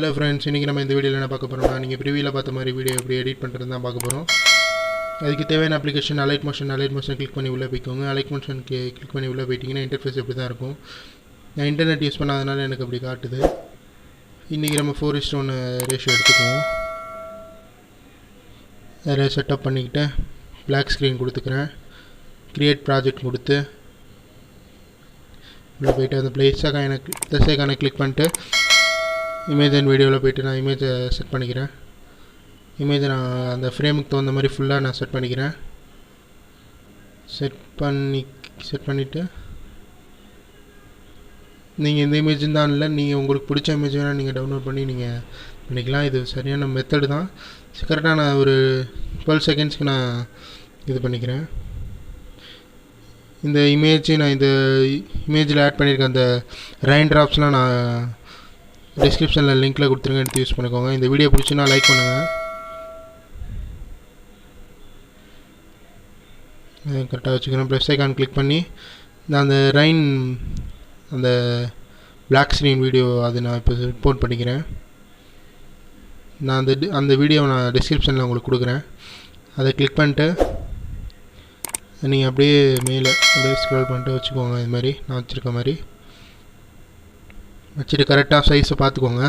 Hello friends, இன்றைக்கி நம்ம இந்த வீடியோவில் என்ன பார்க்க போகிறோம்னா, நீங்கள் ப்ரிவியூவில் பார்த்த மாதிரி வீடியோ எப்படி எடிட் பண்ணுறது தான் பார்க்க போகிறோம். அதுக்கு தேவையான அப்ளிகேஷன் அலைட் மோஷன் கிளிக் பண்ணி உள்ளே போய்க்கோங்க. அலைட் மோஷன் கிளிக் பண்ணி உள்ளே போயிட்டிங்கன்னா இன்டர்ஃபேஸ் எப்படி தான் இருக்கும். நான் இன்டர்நெட் யூஸ் பண்ணாதனால எனக்கு அப்படி காட்டுது. இன்றைக்கி நம்ம 4:1 ரேஷியோ எடுத்துக்குவோம். அதை செட்டப் பண்ணிக்கிட்டு பிளாக் ஸ்க்ரீன் கொடுத்துக்கிறேன். க்ரியேட் ப்ராஜெக்ட் கொடுத்து உள்ளே போய்ட்டு அந்த ப்ளஸ் ஐக்கானை கிளிக் பண்ணிட்டு இமேஜ் அண்ட் வீடியோவில் போய்ட்டு நான் இமேஜை செட் பண்ணிக்கிறேன். இமேஜை நான் அந்த ஃப்ரேமுக்கு தகுந்த மாதிரி ஃபுல்லாக நான் செட் பண்ணிக்கிறேன். செட் பண்ணிவிட்டு நீங்கள் இந்த இமேஜ் தான் இல்லை, நீங்கள் உங்களுக்கு பிடிச்ச இமேஜ் வேணால் நீங்கள் டவுன்லோட் பண்ணி நீங்கள் பண்ணிக்கலாம். இது சரியான மெத்தடு தான். கரெக்டாக நான் ஒரு 12 செகண்ட்ஸ்க்கு நான் இது பண்ணிக்கிறேன். இந்த இமேஜில் ஆட் பண்ணியிருக்க அந்த ரெயின் ட்ராப்ஸ்லாம் நான் டிஸ்கிரிப்ஷனில் லிங்க்கில் கொடுத்துருங்க, எடுத்து யூஸ் பண்ணிக்கோங்க. இந்த வீடியோ பிடிச்சுன்னா லைக் பண்ணுங்கள். கரெக்டாக வச்சுக்கிறேன். ப்ளஸ் ஐக்கான் கிளிக் பண்ணி நான் அந்த பிளாக் ஸ்க்ரீன் வீடியோ அது நான் இப்போ ரிப்போர்ட் பண்ணிக்கிறேன். நான் அந்த வீடியோவை நான் டிஸ்கிரிப்ஷனில் உங்களுக்கு கொடுக்குறேன். அதை கிளிக் பண்ணிட்டு நீங்கள் அப்படியே ஸ்க்ரோல் பண்ணிட்டு வச்சுக்கோங்க. இது மாதிரி நான் வச்சுருக்க மாதிரி வச்சுட்டு கரெக்டாக சைஸை பார்த்துக்கோங்க.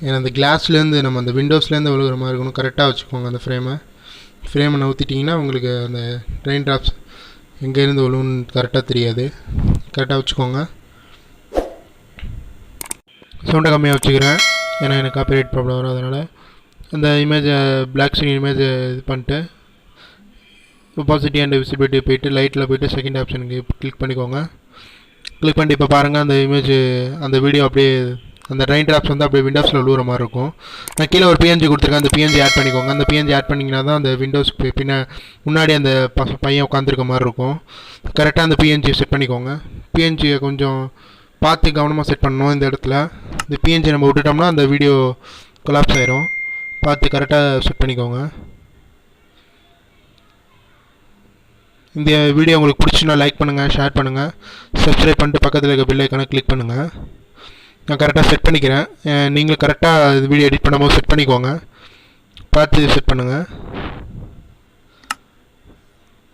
ஏன்னா அந்த கிளாஸ்லேருந்து நம்ம அந்த விண்டோஸ்லேருந்து விழுகிற மாதிரி இருக்கணும். கரெக்டாக வச்சுக்கோங்க. அந்த ஃப்ரேமை நவுத்திட்டிங்கன்னா உங்களுக்கு அந்த ரெயின் ட்ராப்ஸ் எங்கேருந்து விழுவுன்னு கரெக்டாக தெரியாது. கரெக்டாக வச்சுக்கோங்க. சவுண்டை கம்மியாக வச்சுக்கிறேன், ஏன்னா எனக்கு காப்பிரைட் ப்ராப்ளம் வரும். அதனால் அந்த இமேஜை பிளாக் ஸ்க்ரீன் இமேஜை இது பண்ணிட்டு ஒபாசிட்டி அண்ட் விசிபிலிட்டி போய்ட்டு லைட்டில் போய்ட்டு செகண்ட் ஆப்ஷனுக்கு கிளிக் பண்ணிக்கோங்க. கிளிக் பண்ணிட்டு இப்போ பாருங்கள், அந்த இமேஜ் அந்த வீடியோ அப்படியே அந்த ரெயின் ட்ராப்ஸ் வந்து அப்படியே விண்டோஸில் விழுவுற மாதிரி இருக்கும். நான் கீழே ஒரு பிஎன்ஜி கொடுத்துருக்கேன். அந்த பிஎன்ஜி ஆட் பண்ணிக்கோங்க. அந்த பிஎன்ஜி ஆட் பண்ணிங்கன்னா தான் அந்த விண்டோஸ் முன்னாடி அந்த பையன் உட்காந்துருக்க மாதிரி இருக்கும். கரெக்டாக அந்த பிஎன்ஜியை செட் பண்ணிக்கோங்க. பிஎன்ஜியை கொஞ்சம் பார்த்து கவனமாக செட் பண்ணணும். இந்த இடத்துல இந்த பிஎன்ஜி நம்ம விட்டுட்டோம்னா அந்த வீடியோ கொலாப்ஸ் ஆயிரும். பார்த்து கரெக்டாக செட் பண்ணிக்கோங்க. இந்த வீடியோ உங்களுக்கு பிடிச்சுன்னா லைக் பண்ணுங்கள், ஷேர் பண்ணுங்கள், சப்ஸ்கிரைப் பண்ணிட்டு பக்கத்தில் இருக்க பெல் ஐக்கானை கிளிக் பண்ணுங்கள். நான் கரெக்டாக செட் பண்ணிக்கிறேன். நீங்களும் கரெக்டாக வீடியோ எடிட் பண்ணும்போது செட் பண்ணிக்கோங்க. பார்த்து செட் பண்ணுங்கள்.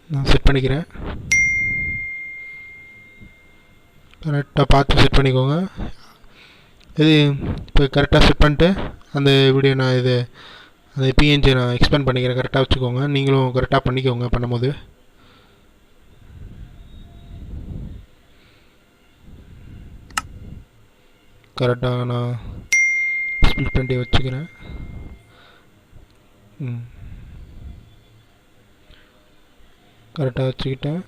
நான் செட் பண்ணிக்கிறேன். கரெக்டாக பார்த்து செட் பண்ணிக்கோங்க. இது இப்போ கரெக்டாக செட் பண்ணிட்டு அந்த வீடியோ நான் அந்த பிஎன்ஜி நான் எக்ஸ்பேண்ட் பண்ணிக்கிறேன். கரெக்டாக வச்சுக்கோங்க. நீங்களும் கரெக்டாக பண்ணிக்கோங்க பண்ணும்போது. கரெக்டாக நான் ஸ்பிளிட் பண்ணி வச்சுக்கிறேன். கரெக்டாக வச்சுக்கிட்டேன்.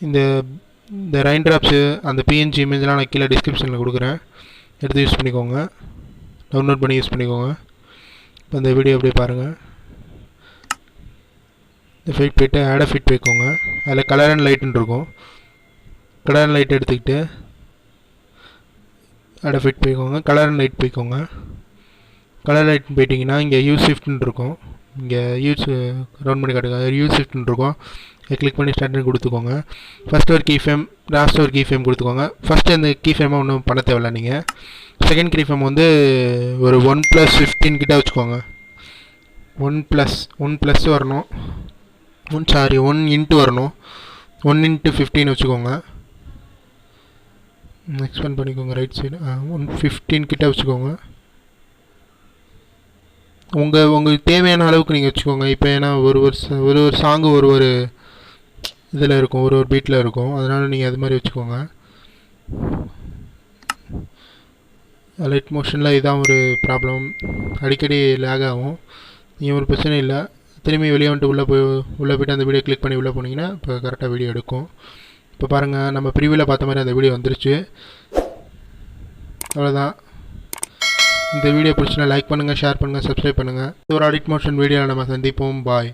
இந்த ரெயின் ட்ராப்ஸு அந்த பிஎன்ஜி இமேஜ்லாம் நான் கீழே டிஸ்கிரிப்ஷனில் கொடுக்குறேன், எடுத்து யூஸ் பண்ணிக்கோங்க. டவுன்லோட் பண்ணி யூஸ் பண்ணிக்கோங்க. இப்போ இந்த வீடியோ அப்படியே பாருங்கள். இந்த ஃபைட் போய்ட்டு ஆட் அ ஃபிட் போய்க்கோங்க. அதில் கலர் அண்ட் லைட்டுன்னு இருக்கும். கலர் அண்ட் லைட் எடுத்துக்கிட்டு ஆட் அ ஃபிட் போய்க்கோங்க. கலர் அண்ட் லைட் போய்க்கோங்க. கலர் லைட் போயிட்டிங்கன்னா இங்கே யூஸ் ஷிஃப்ட்னு இருக்கும். இங்கே ரவுண்ட் பண்ணி காட்டுங்க. யூஸ் ஷிஃப்ட்னு இருக்கும். கிளிக் பண்ணி ஸ்டார்ட்னு கொடுத்துக்கோங்க. ஃபஸ்ட்டு ஒரு கீ ஃப்ரேம், லாஸ்ட்டு ஒரு கீ ஃப்ரேம் கொடுத்துக்கோங்க. ஃபஸ்ட்டு அந்த கீ ஃப்ரேமை ஒன்றும் பண்ண தேவையில்ல. நீங்கள் செகண்ட் கீ ஃப்ரேம் வந்து ஒரு 1+15 கிட்ட வச்சுக்கோங்க. 1+ வரணும். 1 வரணும். 1x15 வச்சுக்கோங்க. எக்ஸ்பேண்ட் பண்ணிக்கோங்க. ரைட் சைடு 115 கிட்ட வச்சுக்கோங்க. உங்களுக்கு தேவையான அளவுக்கு நீங்கள் வச்சுக்கோங்க. இப்போ ஏன்னா ஒரு சாங்கு ஒரு இதில் இருக்கும், ஒரு பீட்டில் இருக்கும். அதனால் நீங்கள் அது மாதிரி வச்சுக்கோங்க. லைட் மோஷனில் இதான் ஒரு ப்ராப்ளம், அடிக்கடி லேக் ஆகும். நீங்கள் ஒரு பிரச்சனை இல்லை. திரும்பி வெளியே வந்துட்டு உள்ளே போய்ட்டு அந்த வீடியோ கிளிக் பண்ணி உள்ளே போனீங்கன்னா இப்போ கரெக்டாக வீடியோ எடுக்கும். இப்போ பாருங்கள், நம்ம ப்ரிவியூவில் பார்த்த மாதிரி அந்த வீடியோ வந்துருச்சு. அவ்வளோதான். இந்த வீடியோ பிடிச்சுன்னா லைக் பண்ணுங்கள், ஷேர் பண்ணுங்கள், சப்ஸ்கிரைப் பண்ணுங்கள். ஒரு எடிட் மோஷன் வீடியோவில் நம்ம சந்திப்போம். பாய்.